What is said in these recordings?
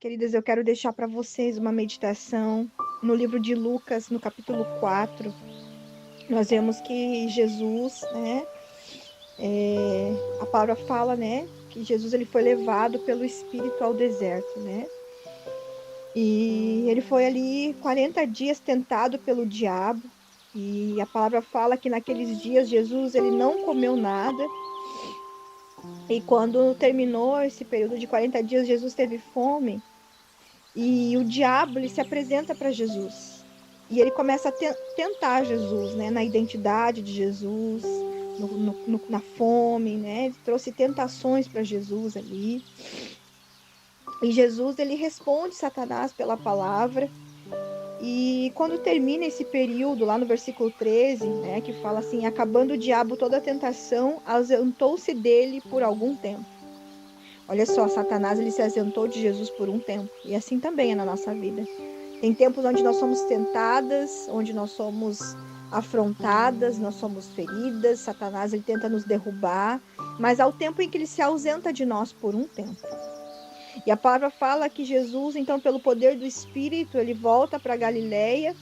Queridas, eu quero deixar para vocês uma meditação no livro de Lucas, no capítulo 4. Nós vemos que Jesus, a palavra fala, que Jesus ele foi levado pelo Espírito ao deserto, E ele foi ali 40 dias tentado pelo diabo. E a palavra fala que naqueles dias Jesus ele não comeu nada. E quando terminou esse período de 40 dias, Jesus teve fome. E o diabo ele se apresenta para Jesus. E ele começa a tentar Jesus, na identidade de Jesus, na fome, Ele trouxe tentações para Jesus ali. E Jesus ele responde Satanás pela palavra. E quando termina esse período, lá no versículo 13, que fala assim: acabando o diabo toda a tentação, ausentou-se dele por algum tempo. Olha só, Satanás ele se ausentou de Jesus por um tempo. E assim também é na nossa vida. Tem tempos onde nós somos tentadas, onde nós somos afrontadas, nós somos feridas. Satanás ele tenta nos derrubar, mas há o tempo em que ele se ausenta de nós por um tempo. E a palavra fala que Jesus, então, pelo poder do Espírito, ele volta para Galileia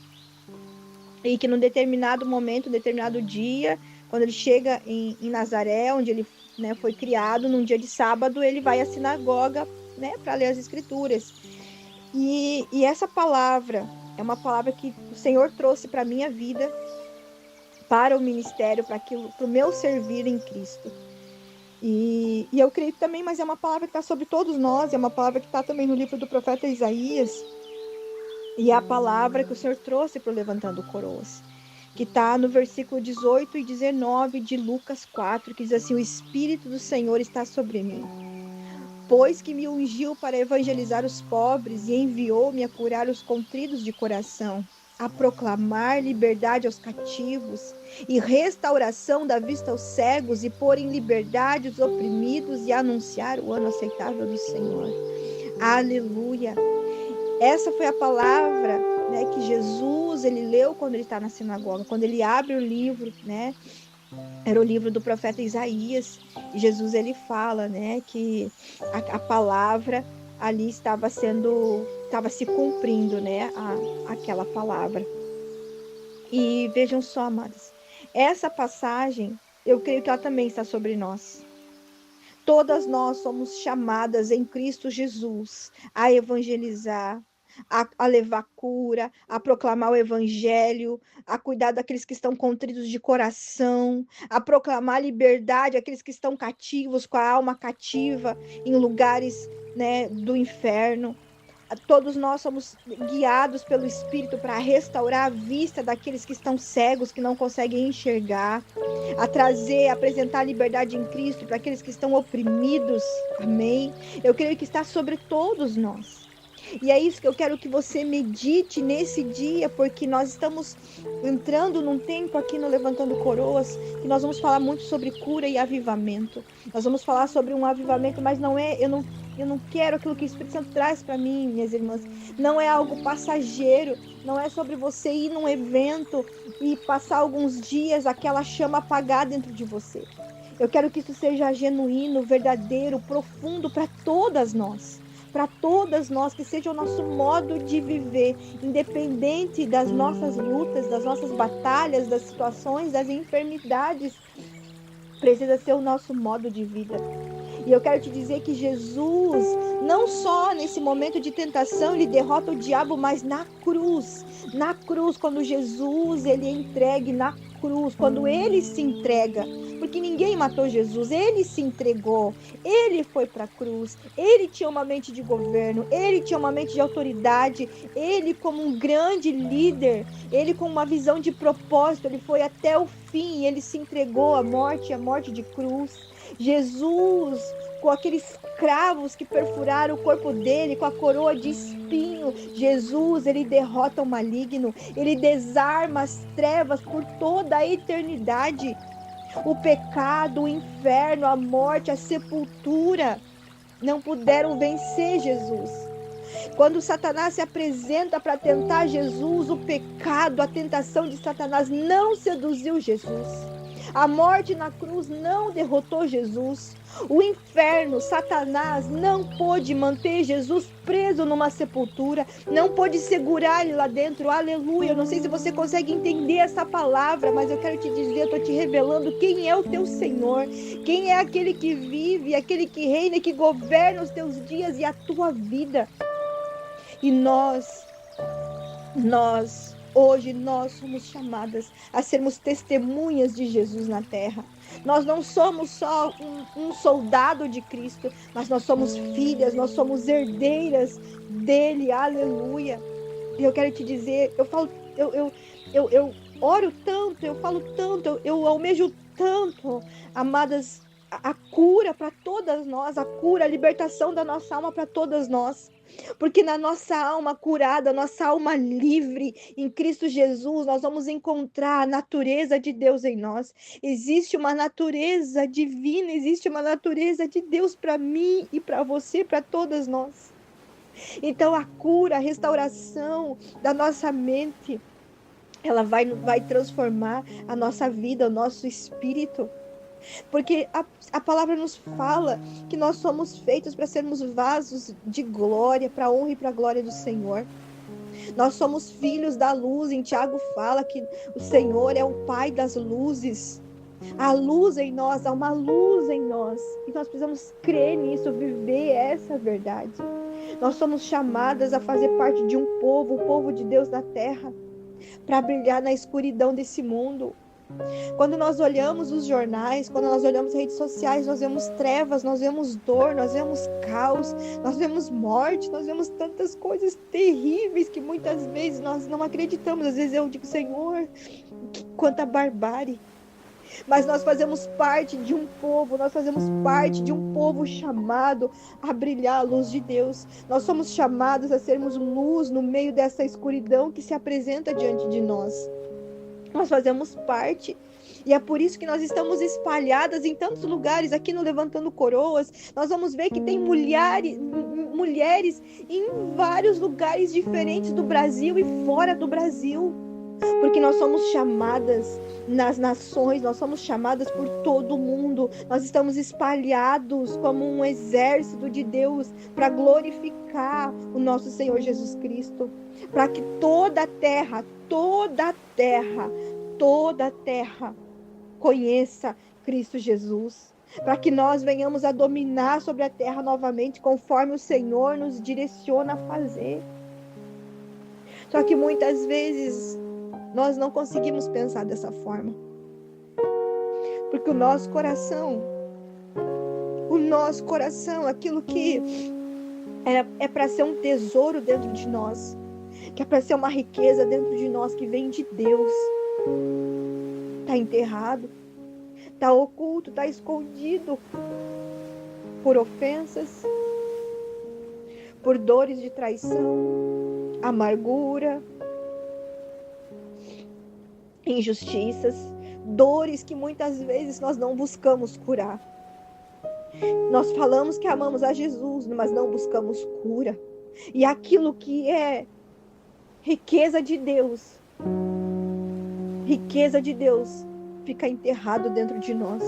e que num determinado momento, um determinado dia, quando ele chega em Nazaré, onde ele foi criado, num dia de sábado, ele vai à sinagoga para ler as Escrituras. E essa palavra é uma palavra que o Senhor trouxe para a minha vida, para o ministério, para o meu servir em Cristo. E eu creio também, mas é uma palavra que está sobre todos nós, é uma palavra que está também no livro do profeta Isaías, e é a palavra que o Senhor trouxe para o Levantando Coroas, que está no versículo 18 e 19 de Lucas 4, que diz assim: o Espírito do Senhor está sobre mim, pois que me ungiu para evangelizar os pobres e enviou-me a curar os contritos de coração, a proclamar liberdade aos cativos e restauração da vista aos cegos, e pôr em liberdade os oprimidos, e anunciar o ano aceitável do Senhor. Aleluia! Essa foi a palavra que Jesus ele leu quando ele está na sinagoga, quando ele abre o livro, Era o livro do profeta Isaías. E Jesus ele fala, que a palavra ali estava se cumprindo, aquela palavra. E vejam só, amados, essa passagem, eu creio que ela também está sobre nós. Todas nós somos chamadas em Cristo Jesus a evangelizar, a levar cura, a proclamar o evangelho, a cuidar daqueles que estão contritos de coração, a proclamar liberdade àqueles que estão cativos, com a alma cativa em lugares, do inferno. Todos nós somos guiados pelo Espírito para restaurar a vista daqueles que estão cegos, que não conseguem enxergar, a apresentar a liberdade em Cristo para aqueles que estão oprimidos. Amém? Eu creio que está sobre todos nós. E é isso que eu quero que você medite nesse dia, porque nós estamos entrando num tempo aqui no Levantando Coroas, que nós vamos falar muito sobre cura e avivamento. Nós vamos falar sobre um avivamento, mas eu não quero aquilo que o Espírito Santo traz para mim, minhas irmãs. Não é algo passageiro, não é sobre você ir num evento e passar alguns dias aquela chama apagar dentro de você. Eu quero que isso seja genuíno, verdadeiro, profundo para todas nós. Para todas nós, que seja o nosso modo de viver, independente das nossas lutas, das nossas batalhas, das situações, das enfermidades, precisa ser o nosso modo de vida. E eu quero te dizer que Jesus, não só nesse momento de tentação, ele derrota o diabo, mas na cruz, quando Jesus, ele é entregue na cruz, quando ele se entrega, porque ninguém matou Jesus, ele se entregou, ele foi para a cruz, ele tinha uma mente de governo, ele tinha uma mente de autoridade, ele como um grande líder, ele com uma visão de propósito, ele foi até o fim, ele se entregou à morte de cruz. Jesus, com aqueles cravos que perfuraram o corpo dele, com a coroa de espinho, Jesus, ele derrota o maligno, ele desarma as trevas por toda a eternidade. O pecado, o inferno, a morte, a sepultura não puderam vencer Jesus. Quando Satanás se apresenta para tentar Jesus, o pecado, a tentação de Satanás não seduziu Jesus. A morte na cruz não derrotou Jesus. O inferno, Satanás, não pôde manter Jesus preso numa sepultura, não pôde segurar ele lá dentro. Aleluia. Eu não sei se você consegue entender essa palavra, mas eu quero te dizer, eu estou te revelando quem é o teu Senhor, quem é aquele que vive, aquele que reina e que governa os teus dias e a tua vida. E hoje nós somos chamadas a sermos testemunhas de Jesus na terra. Nós não somos só um soldado de Cristo, mas nós somos filhas, nós somos herdeiras dele, aleluia. E eu quero te dizer, eu oro tanto, eu falo tanto, eu almejo tanto, amadas, a cura para todas nós, a cura, a libertação da nossa alma para todas nós. Porque na nossa alma curada, nossa alma livre em Cristo Jesus, nós vamos encontrar a natureza de Deus em nós. Existe uma natureza divina, existe uma natureza de Deus para mim e para você, para todas nós. Então a cura, a restauração da nossa mente, ela vai transformar a nossa vida, o nosso espírito. Porque a palavra nos fala que nós somos feitos para sermos vasos de glória, para a honra e para a glória do Senhor. Nós somos filhos da luz. Em Tiago fala que o Senhor é o Pai das luzes. Há luz em nós, há uma luz em nós. E nós precisamos crer nisso, viver essa verdade. Nós somos chamadas a fazer parte de um povo, o povo de Deus na terra, para brilhar na escuridão desse mundo. Quando nós olhamos os jornais, quando nós olhamos as redes sociais, nós vemos trevas, nós vemos dor, nós vemos caos, nós vemos morte, nós vemos tantas coisas terríveis que muitas vezes nós não acreditamos. Às vezes eu digo, Senhor, quanta barbárie. Mas nós fazemos parte de um povo, nós fazemos parte de um povo chamado a brilhar a luz de Deus. Nós somos chamados a sermos luz no meio dessa escuridão que se apresenta diante de nós. Nós fazemos parte, e é por isso que nós estamos espalhadas em tantos lugares. Aqui no Levantando Coroas, nós vamos ver que tem mulheres em vários lugares diferentes do Brasil e fora do Brasil, porque nós somos chamadas nas nações, nós somos chamadas por todo mundo. Nós estamos espalhados como um exército de Deus para glorificar o nosso Senhor Jesus Cristo, para que toda a terra conheça Cristo Jesus, para que nós venhamos a dominar sobre a terra novamente, conforme o Senhor nos direciona a fazer. Só que muitas vezes nós não conseguimos pensar dessa forma, porque o nosso coração, aquilo que é para ser um tesouro dentro de nós, que é para ser uma riqueza dentro de nós que vem de Deus, está enterrado, está oculto, está escondido por ofensas, por dores de traição, amargura, injustiças, dores que muitas vezes nós não buscamos curar. Nós falamos que amamos a Jesus, mas não buscamos cura. E aquilo que é riqueza de Deus, fica enterrado dentro de nós,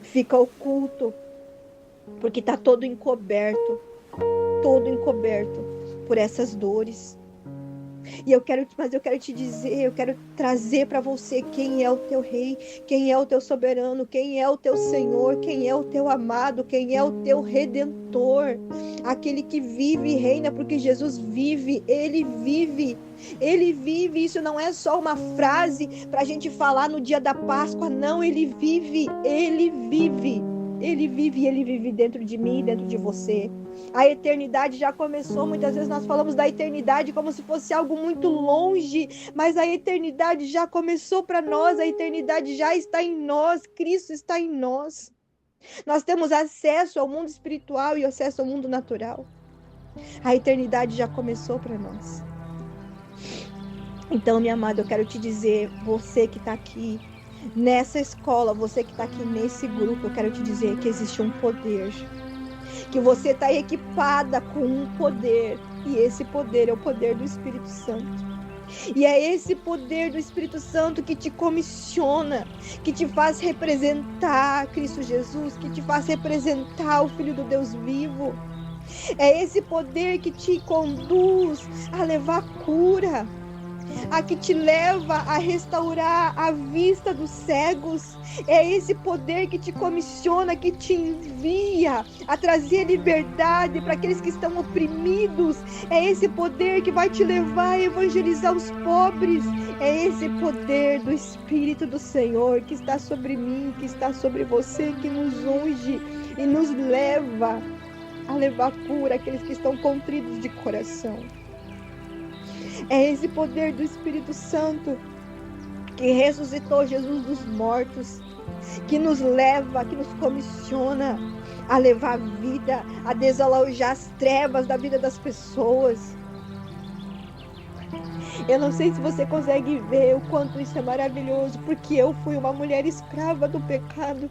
fica oculto, porque está todo encoberto por essas dores. Mas eu quero te dizer, eu quero trazer para você quem é o teu rei, quem é o teu soberano, quem é o teu Senhor, quem é o teu amado, quem é o teu redentor, aquele que vive e reina, porque Jesus vive, ele vive. Isso não é só uma frase para a gente falar no dia da Páscoa, não, ele vive dentro de mim, dentro de você. A eternidade já começou. Muitas vezes nós falamos da eternidade como se fosse algo muito longe, mas a eternidade já começou para nós, a eternidade já está em nós, Cristo está em nós. Nós temos acesso ao mundo espiritual e acesso ao mundo natural. A eternidade já começou para nós. Então, minha amada, eu quero te dizer, você que está aqui nessa escola, você que está aqui nesse grupo, eu quero te dizer que existe um poder, que você está equipada com um poder, e esse poder é o poder do Espírito Santo. E é esse poder do Espírito Santo que te comissiona, que te faz representar Cristo Jesus, que te faz representar o Filho do Deus vivo. É esse poder que te conduz a levar cura, a que te leva a restaurar a vista dos cegos. É esse poder que te comissiona, que te envia a trazer liberdade para aqueles que estão oprimidos. É esse poder que vai te levar a evangelizar os pobres. É esse poder do Espírito do Senhor que está sobre mim, que está sobre você, que nos unge e nos leva a levar cura àqueles que estão contritos de coração. É esse poder do Espírito Santo que ressuscitou Jesus dos mortos, que nos leva, que nos comissiona a levar vida, a desalojar as trevas da vida das pessoas. Eu não sei se você consegue ver o quanto isso é maravilhoso, porque eu fui uma mulher escrava do pecado.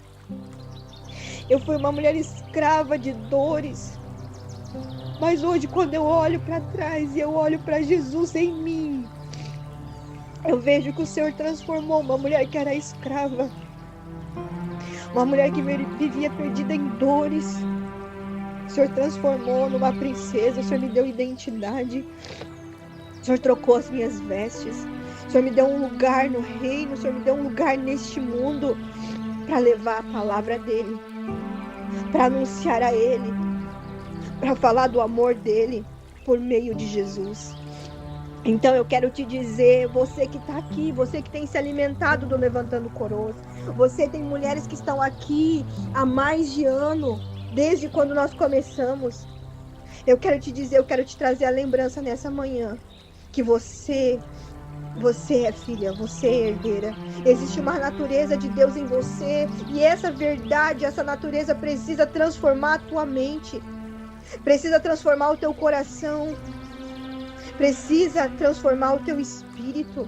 Eu fui uma mulher escrava de dores. Mas hoje, quando eu olho para trás e eu olho para Jesus em mim, eu vejo que o Senhor transformou uma mulher que era escrava, uma mulher que vivia perdida em dores. O Senhor transformou numa princesa, o Senhor me deu identidade, o Senhor trocou as minhas vestes, o Senhor me deu um lugar no reino, o Senhor me deu um lugar neste mundo para levar a palavra dEle, para anunciar a Ele, para falar do amor dEle por meio de Jesus. Então eu quero te dizer, você que está aqui, você que tem se alimentado do Levantando Coroas, você tem mulheres que estão aqui há mais de ano, desde quando nós começamos. Eu quero te dizer, eu quero te trazer a lembrança nessa manhã, que você é filha, você é herdeira. Existe uma natureza de Deus em você, e essa verdade, essa natureza precisa transformar a tua mente, precisa transformar o teu coração, precisa transformar o teu espírito.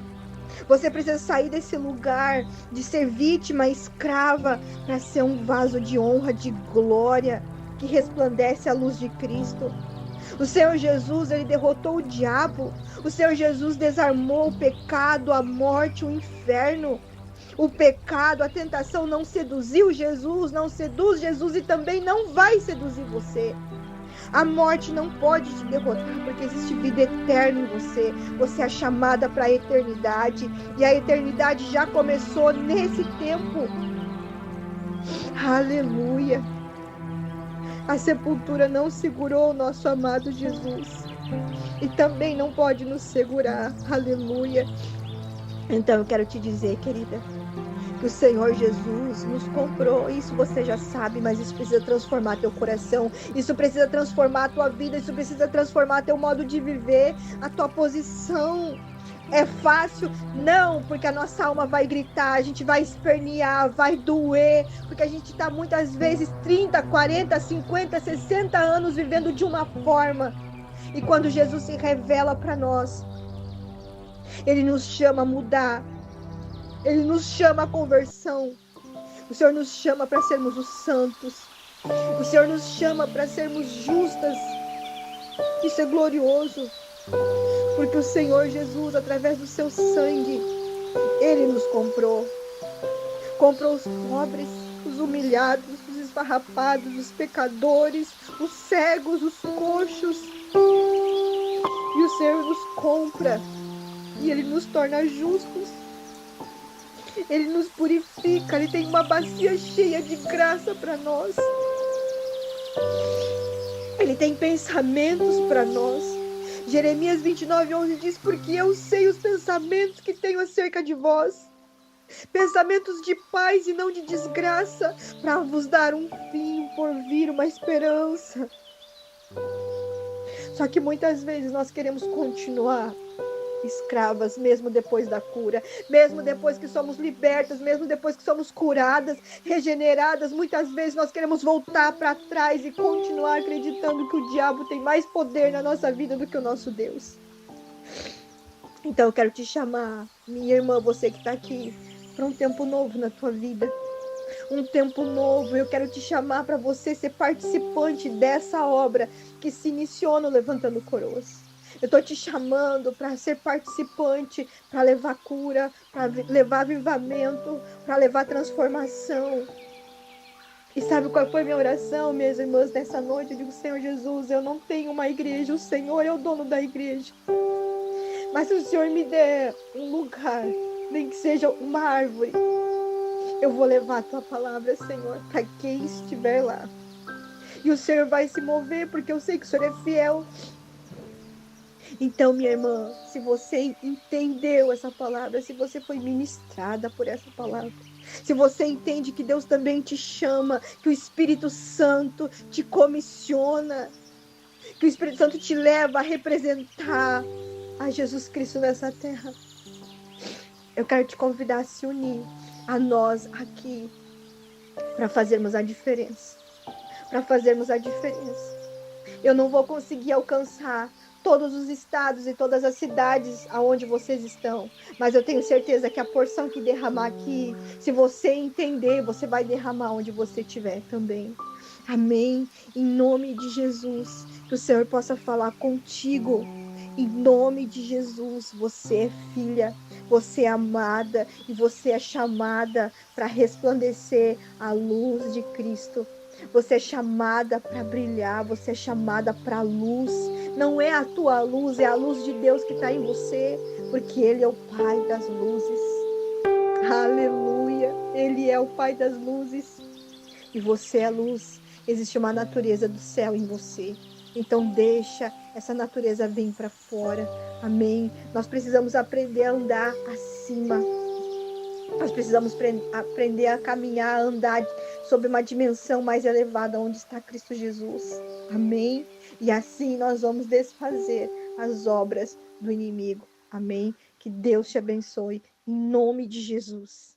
Você precisa sair desse lugar de ser vítima, escrava, para ser um vaso de honra, de glória, que resplandece a luz de Cristo. O Senhor Jesus, Ele derrotou o diabo. O Senhor Jesus desarmou o pecado, a morte, o inferno. O pecado, a tentação não seduziu Jesus, não seduz Jesus e também não vai seduzir você. A morte não pode te derrotar, porque existe vida eterna em você. Você é chamada para a eternidade, e a eternidade já começou nesse tempo. Aleluia! A sepultura não segurou o nosso amado Jesus, e também não pode nos segurar. Aleluia! Então eu quero te dizer, querida, que o Senhor Jesus nos comprou. Isso você já sabe, mas isso precisa transformar teu coração, isso precisa transformar a tua vida, isso precisa transformar teu modo de viver, a tua posição. É fácil? Não, porque a nossa alma vai gritar, a gente vai espernear, vai doer, porque a gente está muitas vezes 30, 40, 50, 60 anos vivendo de uma forma, e quando Jesus se revela para nós, Ele nos chama a mudar, Ele nos chama à conversão. O Senhor nos chama para sermos os santos. O Senhor nos chama para sermos justas. Isso é glorioso, porque o Senhor Jesus, através do seu sangue, Ele nos comprou. Comprou os pobres, os humilhados, os esfarrapados, os pecadores, os cegos, os coxos. E o Senhor nos compra, e Ele nos torna justos. Ele nos purifica, Ele tem uma bacia cheia de graça para nós. Ele tem pensamentos para nós. Jeremias 29:11 diz: porque eu sei os pensamentos que tenho acerca de vós, pensamentos de paz e não de desgraça, para vos dar um fim, um porvir, uma esperança. Só que muitas vezes nós queremos continuar escravas, mesmo depois da cura, mesmo depois que somos libertas, mesmo depois que somos curadas, regeneradas. Muitas vezes nós queremos voltar para trás e continuar acreditando que o diabo tem mais poder na nossa vida do que o nosso Deus. Então eu quero te chamar, minha irmã, você que está aqui, para um tempo novo na tua vida. Um tempo novo. Eu quero te chamar para você ser participante dessa obra que se iniciou no Levantando Coroas. Eu estou te chamando para ser participante, para levar cura, para levar avivamento, para levar transformação. E sabe qual foi minha oração, minhas irmãs, nessa noite? Eu digo, Senhor Jesus, eu não tenho uma igreja, o Senhor é o dono da igreja. Mas se o Senhor me der um lugar, nem que seja uma árvore, eu vou levar a tua palavra, Senhor, para quem estiver lá. E o Senhor vai se mover, porque eu sei que o Senhor é fiel. Então, minha irmã, se você entendeu essa palavra, se você foi ministrada por essa palavra, se você entende que Deus também te chama, que o Espírito Santo te comissiona, que o Espírito Santo te leva a representar a Jesus Cristo nessa terra, eu quero te convidar a se unir a nós aqui para fazermos a diferença. Para fazermos a diferença. Eu não vou conseguir alcançar todos os estados e todas as cidades aonde vocês estão, mas eu tenho certeza que a porção que derramar aqui, se você entender, você vai derramar onde você estiver também. Amém? Em nome de Jesus, que o Senhor possa falar contigo. Em nome de Jesus, você é filha, você é amada e você é chamada para resplandecer a luz de Cristo. Você é chamada para brilhar, você é chamada para a luz. Não é a tua luz, é a luz de Deus que está em você, porque Ele é o Pai das luzes. Aleluia! Ele é o Pai das luzes. E você é luz. Existe uma natureza do céu em você. Então deixa essa natureza vir para fora. Amém? Nós precisamos aprender a andar acima. Nós precisamos aprender a caminhar, a andar sobre uma dimensão mais elevada, onde está Cristo Jesus. Amém? E assim nós vamos desfazer as obras do inimigo. Amém? Que Deus te abençoe. Em nome de Jesus.